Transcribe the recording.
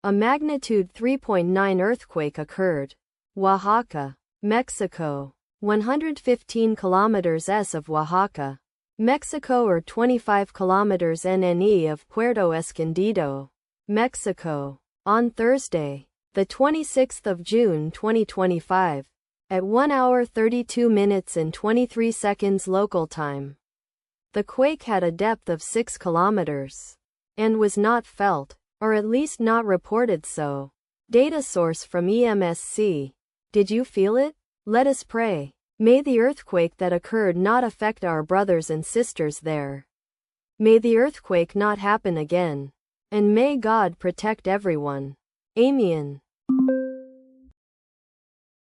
A magnitude 3.9 earthquake occurred. Oaxaca, Mexico. 115 kilometers S of Oaxaca, Mexico, or 25 kilometers NNE of Puerto Escondido, Mexico. On Thursday, the 26th of June 2025, at 1 hour 32 minutes and 23 seconds local time. The quake had a depth of 6 kilometers and was not felt, or at least not reported so. Data source from EMSC. Did you feel it? Let us pray. May the earthquake that occurred not affect our brothers and sisters there. May the earthquake not happen again. And may God protect everyone. Amen.